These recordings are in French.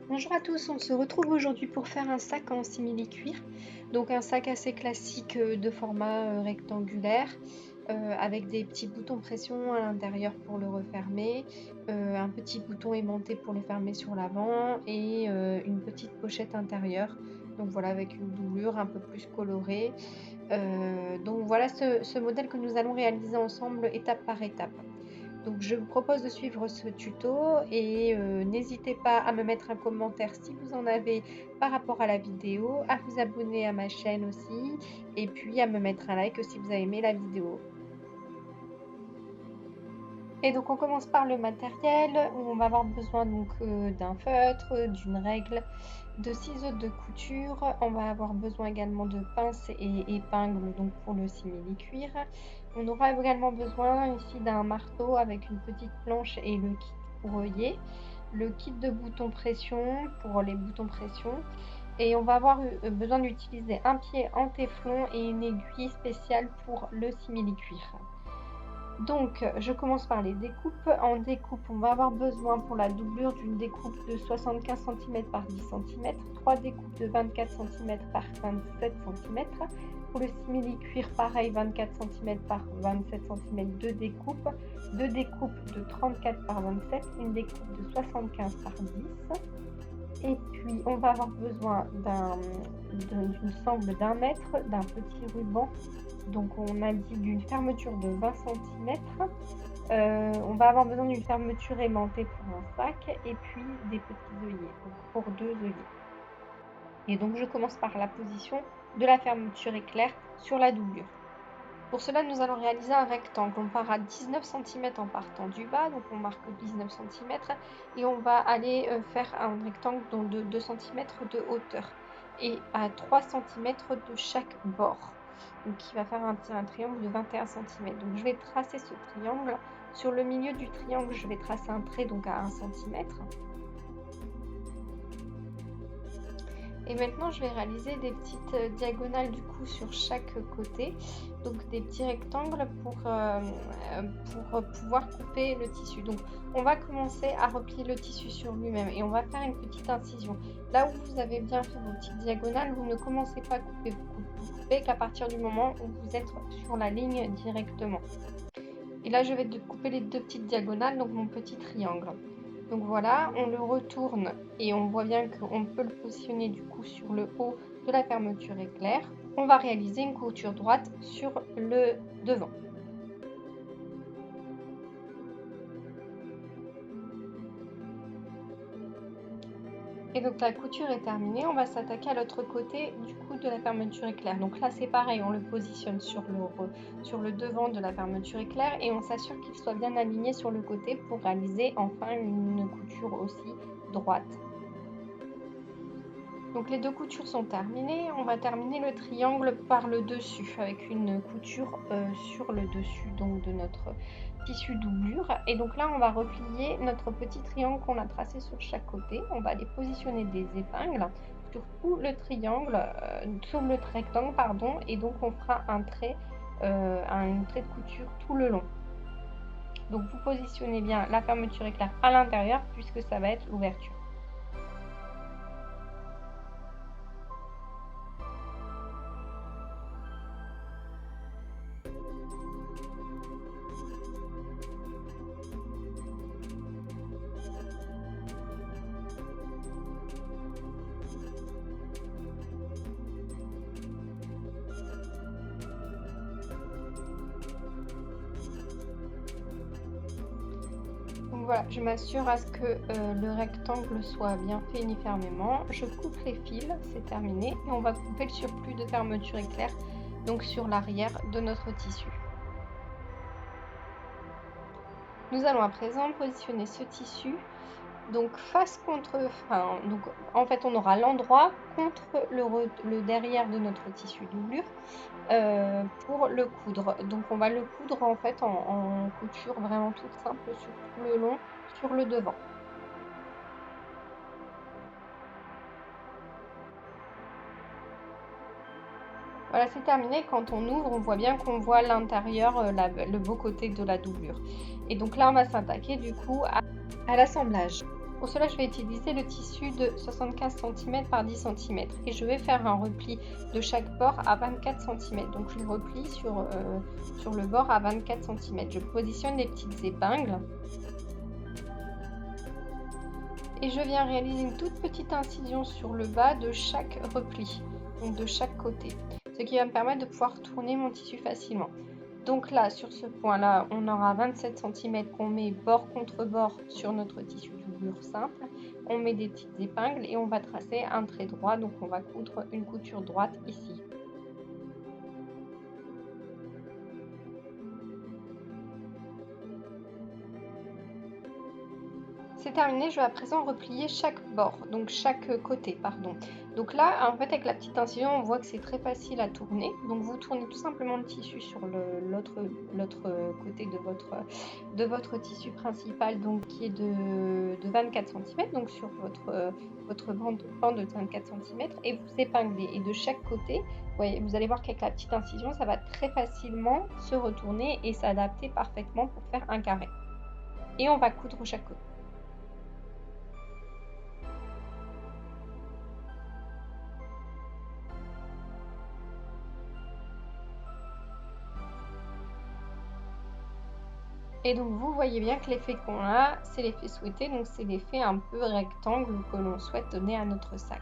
Bonjour à tous, on se retrouve aujourd'hui pour faire un sac en simili-cuir. Donc un sac assez classique de format rectangulaire avec des petits boutons pression à l'intérieur pour le refermer, un petit bouton aimanté pour le fermer sur l'avant et une petite pochette intérieure. Donc voilà, avec une doublure un peu plus colorée. Donc voilà ce modèle que nous allons réaliser ensemble étape par étape. Donc je vous propose de suivre ce tuto et n'hésitez pas à me mettre un commentaire si vous en avez par rapport à la vidéo, à vous abonner à ma chaîne aussi et puis à me mettre un like si vous avez aimé la vidéo. Et donc on commence par le matériel où on va avoir besoin donc d'un feutre, d'une règle, de ciseaux de couture. On va avoir besoin également de pinces et épingles donc pour le simili-cuir. On aura également besoin ici d'un marteau avec une petite planche et le kit pour œillet, le kit de boutons pression pour les boutons pression. Et on va avoir besoin d'utiliser un pied en téflon et une aiguille spéciale pour le simili-cuir. Donc, je commence par les découpes. En découpe, on va avoir besoin pour la doublure d'une découpe de 75 cm par 10 cm, 3 découpes de 24 cm par 27 cm. Pour le simili-cuir, pareil, 24 cm par 27 cm, 2 découpes de 34 par 27, une découpe de 75 par 10. Et puis, on va avoir besoin d'une sangle d'1 mètre, d'un petit ruban. Donc, on a dit d'une fermeture de 20 cm. On va avoir besoin d'une fermeture aimantée pour un sac et puis des petits œillets, donc pour 2 œillets. Et donc, je commence par la position de la fermeture éclair sur la doublure. Pour cela, nous allons réaliser un rectangle. On part à 19 cm en partant du bas, donc on marque 19 cm et on va aller faire un rectangle de 2 cm de hauteur et à 3 cm de chaque bord. Donc qui va faire un triangle de 21 cm. Donc je vais tracer ce triangle. Sur le milieu du triangle, je vais tracer un trait donc à 1 cm. Et maintenant, je vais réaliser des petites diagonales du coup sur chaque côté, donc des petits rectangles pour pouvoir couper le tissu. Donc, on va commencer à replier le tissu sur lui-même et on va faire une petite incision. Là où vous avez bien fait vos petites diagonales, vous ne commencez pas à couper, vous coupez qu'à partir du moment où vous êtes sur la ligne directement. Et là, je vais couper les deux petites diagonales, donc mon petit triangle. Donc voilà, on le retourne et on voit bien qu'on peut le positionner du coup sur le haut de la fermeture éclair. On va réaliser une couture droite sur le devant. Et donc la couture est terminée, on va s'attaquer à l'autre côté du coup de la fermeture éclair. Donc là c'est pareil, on le positionne sur le devant de la fermeture éclair et on s'assure qu'il soit bien aligné sur le côté pour réaliser enfin une couture aussi droite. Donc les deux coutures sont terminées, on va terminer le triangle par le dessus avec une couture sur le dessus donc de notre tissu doublure. Et donc là on va replier notre petit triangle qu'on a tracé sur chaque côté. On va aller positionner des épingles sur tout le triangle, sur le rectangle pardon, et donc on fera un trait de couture tout le long. Donc vous positionnez bien la fermeture éclair à l'intérieur puisque ça va être l'ouverture. Donc voilà, je m'assure à ce que le rectangle soit bien fait uniformément. Je coupe les fils, c'est terminé. Et on va couper le surplus de fermeture éclair, donc sur l'arrière de notre tissu. Nous allons à présent positionner ce tissu, donc donc en fait on aura l'endroit contre le derrière de notre tissu doublure. Pour le coudre. Donc on va le coudre en fait en couture vraiment toute simple sur tout le long, sur le devant. Voilà, c'est terminé. Quand on ouvre, on voit bien qu'on voit l'intérieur, le beau côté de la doublure. Et donc là, on va s'attaquer du coup à l'assemblage. Pour cela, je vais utiliser le tissu de 75 cm par 10 cm et je vais faire un repli de chaque bord à 24 cm. Donc je replie sur le bord à 24 cm. Je positionne les petites épingles et je viens réaliser une toute petite incision sur le bas de chaque repli, donc de chaque côté, ce qui va me permettre de pouvoir tourner mon tissu facilement. Donc là, sur ce point-là, on aura 27 cm qu'on met bord contre bord sur notre tissu doublure simple. On met des petites épingles et on va tracer un trait droit. Donc on va coudre une couture droite ici. C'est terminé, je vais à présent replier chaque bord, donc chaque côté, pardon. Donc là, en fait, avec la petite incision, on voit que c'est très facile à tourner. Donc vous tournez tout simplement le tissu sur l'autre côté de votre tissu principal, donc qui est de 24 cm, donc sur votre pan de 24 cm, et vous épinglez. Et de chaque côté, vous allez voir qu'avec la petite incision, ça va très facilement se retourner et s'adapter parfaitement pour faire un carré. Et on va coudre chaque côté. Et donc vous voyez bien que l'effet qu'on a, c'est l'effet souhaité, donc c'est l'effet un peu rectangle que l'on souhaite donner à notre sac.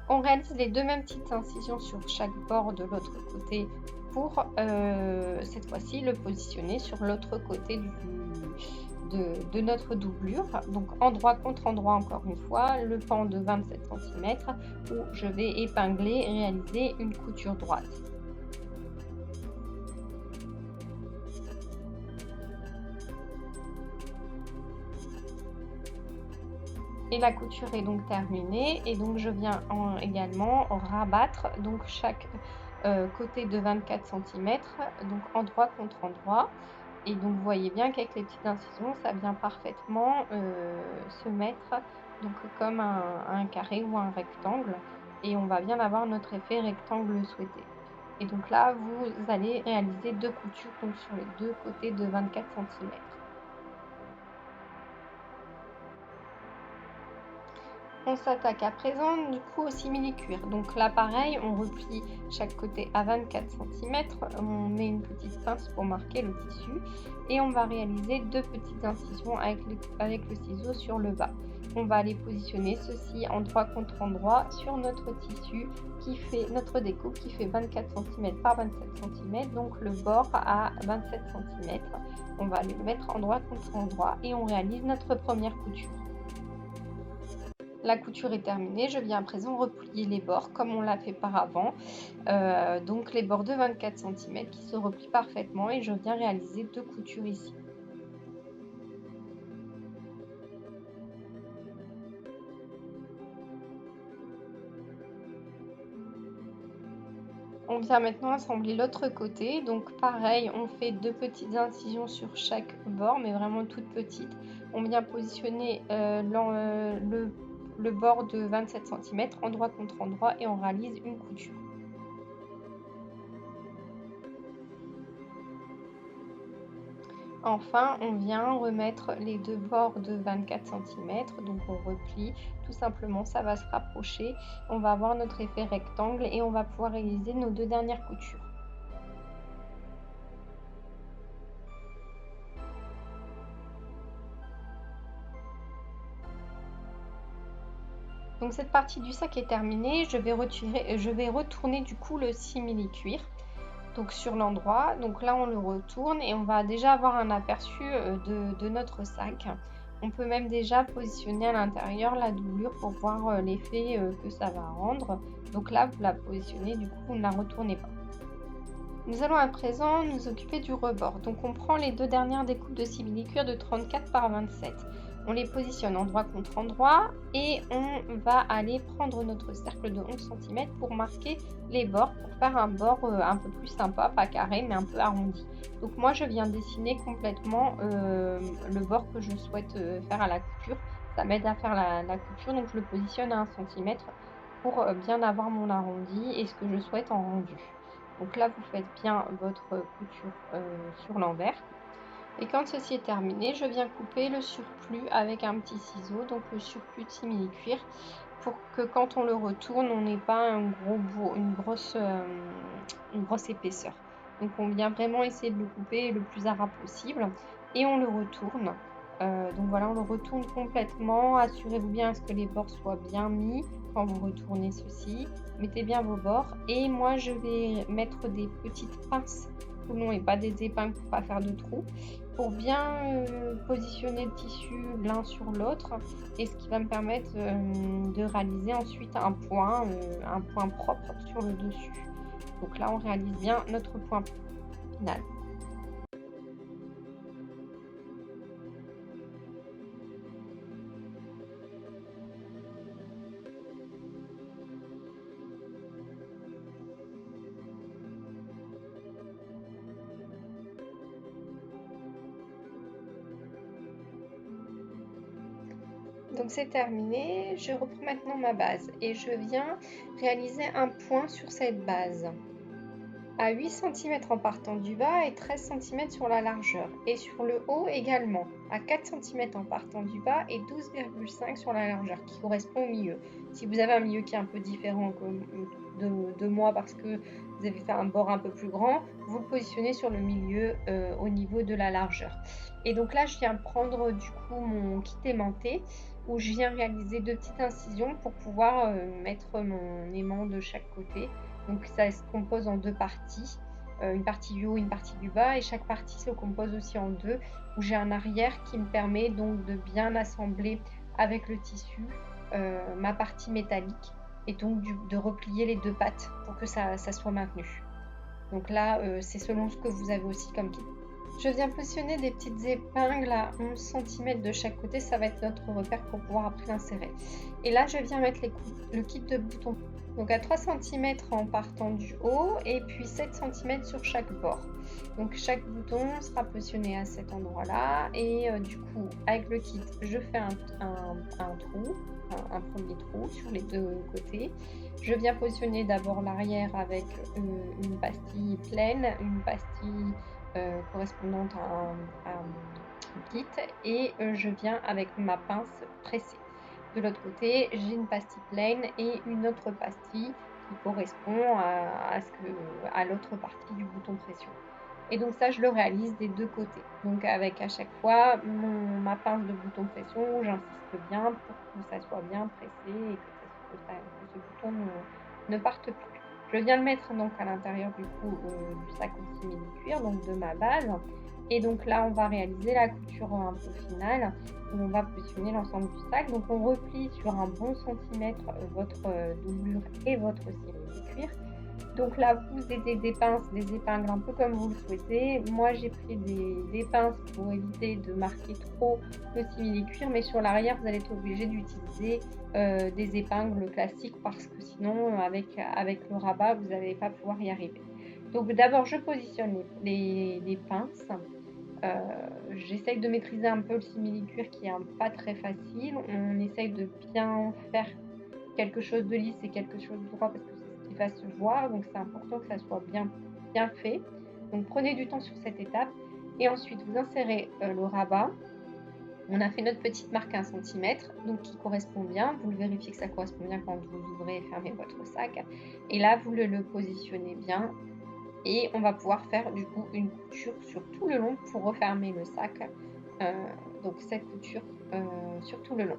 On réalise les deux mêmes petites incisions sur chaque bord de l'autre côté pour cette fois-ci le positionner sur l'autre côté de notre doublure. Donc endroit contre endroit encore une fois, le pan de 27 cm où je vais épingler et réaliser une couture droite. Et la couture est donc terminée et donc je viens également rabattre donc chaque côté de 24 cm, donc endroit contre endroit. Et donc vous voyez bien qu'avec les petites incisions, ça vient parfaitement se mettre donc comme un carré ou un rectangle, et on va bien avoir notre effet rectangle souhaité. Et donc là, vous allez réaliser deux coutures donc sur les deux côtés de 24 cm. On s'attaque à présent du coup au simili-cuir. Donc là pareil, on replie chaque côté à 24 cm, on met une petite pince pour marquer le tissu et on va réaliser deux petites incisions avec le ciseau sur le bas. On va aller positionner ceci endroit contre endroit sur notre tissu qui fait notre découpe qui fait 24 cm par 27 cm, donc le bord à 27 cm. On va le mettre endroit contre endroit et on réalise notre première couture. La couture est terminée, je viens à présent replier les bords comme on l'a fait par avant, donc les bords de 24 cm qui se replient parfaitement et je viens réaliser deux coutures ici. On vient maintenant assembler l'autre côté, donc pareil, on fait deux petites incisions sur chaque bord, mais vraiment toutes petites. On vient positionner le bord de 27 cm endroit contre endroit et on réalise une couture. Enfin, on vient remettre les deux bords de 24 cm, donc on replie, tout simplement ça va se rapprocher, on va avoir notre effet rectangle et on va pouvoir réaliser nos deux dernières coutures. Donc cette partie du sac est terminée, je vais retourner du coup le simili-cuir donc sur l'endroit. Donc là on le retourne et on va déjà avoir un aperçu de notre sac. On peut même déjà positionner à l'intérieur la doublure pour voir l'effet que ça va rendre. Donc là vous la positionnez, du coup vous ne la retournez pas. Nous allons à présent nous occuper du rebord. Donc on prend les deux dernières découpes de simili-cuir de 34 par 27. On les positionne endroit contre endroit et on va aller prendre notre cercle de 11 cm pour marquer les bords, pour faire un bord un peu plus sympa, pas carré mais un peu arrondi. Donc moi je viens dessiner complètement le bord que je souhaite faire à la couture. Ça m'aide à faire la couture, donc je le positionne à 1 cm pour bien avoir mon arrondi et ce que je souhaite en rendu. Donc là vous faites bien votre couture sur l'envers. Et quand ceci est terminé, je viens couper le surplus avec un petit ciseau, donc le surplus de simili-cuir, pour que quand on le retourne, on n'ait pas une grosse épaisseur. Donc on vient vraiment essayer de le couper le plus à ras possible et on le retourne. Donc voilà, on le retourne complètement. Assurez-vous bien à ce que les bords soient bien mis quand vous retournez ceci. Mettez bien vos bords. Et moi, je vais mettre des petites pinces tout le long et pas des épingles pour pas faire de trous, pour bien positionner le tissu l'un sur l'autre, et ce qui va me permettre de réaliser ensuite un point propre sur le dessus. Donc là, on réalise bien notre point final. Donc c'est terminé, je reprends maintenant ma base et je viens réaliser un point sur cette base à 8 cm en partant du bas et 13 cm sur la largeur, et sur le haut également à 4 cm en partant du bas et 12,5 sur la largeur qui correspond au milieu. Si vous avez un milieu qui est un peu différent de moi parce que vous avez fait un bord un peu plus grand, vous le positionnez sur le milieu au niveau de la largeur. Et donc là, je viens prendre du coup mon kit aimanté où je viens réaliser 2 petites incisions pour pouvoir mettre mon aimant de chaque côté. Donc ça se compose en 2 parties, une partie du haut, une partie du bas, et chaque partie se compose aussi en 2, où j'ai un arrière qui me permet donc de bien assembler avec le tissu ma partie métallique, et donc de replier les 2 pattes pour que ça soit maintenu. Donc là, c'est selon ce que vous avez aussi comme kit. Je viens positionner des petites épingles à 11 cm de chaque côté, ça va être notre repère pour pouvoir après l'insérer. Et là, je viens mettre le kit de boutons. Donc à 3 cm en partant du haut et puis 7 cm sur chaque bord. Donc chaque bouton sera positionné à cet endroit-là, et du coup avec le kit je fais un trou, un premier trou sur les 2 côtés. Je viens positionner d'abord l'arrière avec une pastille pleine, une pastille correspondante à un kit, et je viens avec ma pince presser. De l'autre côté, j'ai une pastille pleine et une autre pastille qui correspond à l'autre partie du bouton pression. Et donc ça, je le réalise des 2 côtés. Donc avec à chaque fois ma pince de bouton pression, où j'insiste bien pour que ça soit bien pressé et que ce bouton ne parte plus. Je viens le mettre donc à l'intérieur du sac en simili-cuir, donc de ma base. Et donc là, on va réaliser la couture un peu finale, où on va positionner l'ensemble du sac. Donc on replie sur un bon centimètre votre doublure et votre simili-cuir. Donc là, vous avez des pinces, des épingles, un peu comme vous le souhaitez. Moi, j'ai pris des pinces pour éviter de marquer trop le simili-cuir, mais sur l'arrière, vous allez être obligé d'utiliser des épingles classiques, parce que sinon, avec le rabat, vous n'allez pas pouvoir y arriver. Donc d'abord, je positionne les pinces. J'essaye de maîtriser un peu le simili-cuir qui est pas très facile. On essaye de bien faire quelque chose de lisse et quelque chose de droit, parce que c'est ce qui va se voir, donc c'est important que ça soit bien fait. Donc prenez du temps sur cette étape, et ensuite vous insérez le rabat. On a fait notre petite marque à 1 cm, donc qui correspond bien. Vous le vérifiez que ça correspond bien quand vous ouvrez et fermez votre sac. Et là, vous le positionnez bien, et on va pouvoir faire du coup une couture sur tout le long pour refermer le sac. Donc cette couture sur tout le long.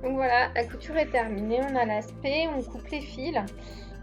Donc voilà, la couture est terminée, on a l'aspect, on coupe les fils.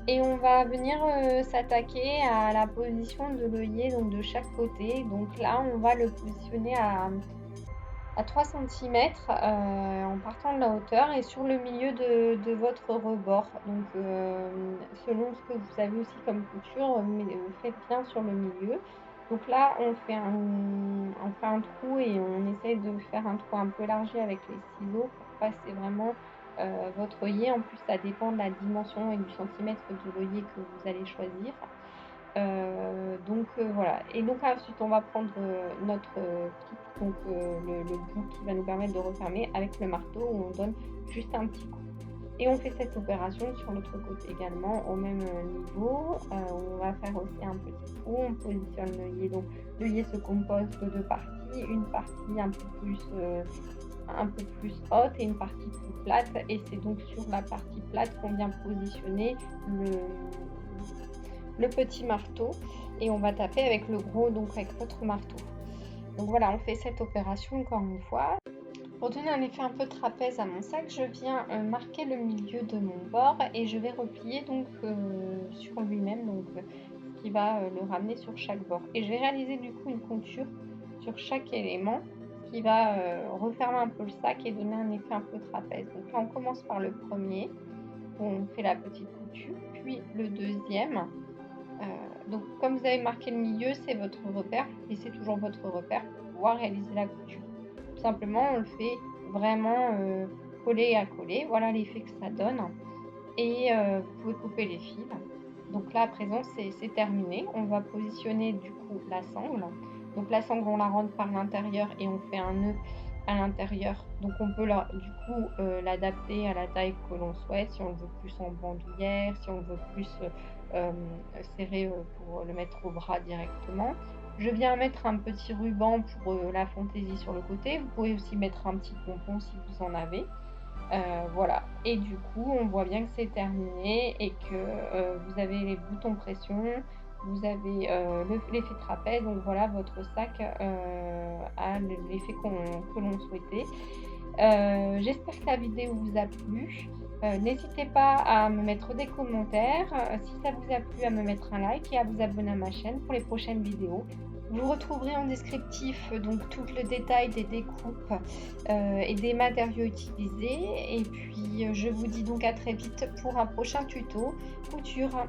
Et on va venir s'attaquer à la position de l'œillet, donc de chaque côté. Donc là, on va le positionner à 3 centimètres en partant de la hauteur et sur le milieu de votre rebord. Donc selon ce que vous avez aussi comme couture, mais faites bien sur le milieu. Donc là, on fait un trou et on essaye de faire un trou un peu élargi avec les ciseaux pour passer vraiment votre œillet. En plus, ça dépend de la dimension et du centimètre de l'œillet que vous allez choisir. Voilà. Et donc ensuite, on va prendre notre pic, donc le bout qui va nous permettre de refermer avec le marteau où on donne juste un petit coup. Et on fait cette opération sur l'autre côté également au même niveau. On va faire aussi un petit trou, on positionne l'œillet. Donc l'œillet se compose de deux parties, une partie un peu plus haute et une partie plus plate. Et c'est donc sur la partie plate qu'on vient positionner le petit marteau et on va taper avec le gros, donc avec votre marteau. Donc voilà, on fait cette opération encore une fois. Pour donner un effet un peu trapèze à mon sac, je viens marquer le milieu de mon bord et je vais replier donc sur lui-même, donc ce qui va le ramener sur chaque bord. Et je vais réaliser du coup une couture sur chaque élément qui va refermer un peu le sac et donner un effet un peu trapèze. Donc là, on commence par le premier, où on fait la petite couture, puis le deuxième. Donc comme vous avez marqué le milieu, c'est votre repère, et c'est toujours votre repère pour pouvoir réaliser la couture. Tout simplement, on le fait vraiment coller à coller. Voilà l'effet que ça donne. Et vous pouvez couper les fils. Donc là, à présent, c'est terminé. On va positionner du coup la sangle. Donc la sangle, on la rentre par l'intérieur et on fait un nœud à l'intérieur. Donc on peut du coup l'adapter à la taille que l'on souhaite, si on le veut plus en bandoulière, si on le veut plus euh, serré pour le mettre au bras directement. Je viens mettre un petit ruban pour la fantaisie sur le côté. Vous pouvez aussi mettre un petit pompon si vous en avez. Voilà. Et du coup, on voit bien que c'est terminé et que vous avez les boutons pression, vous avez l'effet trapèze. Donc voilà, votre sac a l'effet que l'on souhaitait. J'espère que la vidéo vous a plu. N'hésitez pas à me mettre des commentaires, si ça vous a plu, à me mettre un like et à vous abonner à ma chaîne pour les prochaines vidéos. Vous retrouverez en descriptif donc tout le détail des découpes et des matériaux utilisés. Et puis je vous dis donc à très vite pour un prochain tuto couture.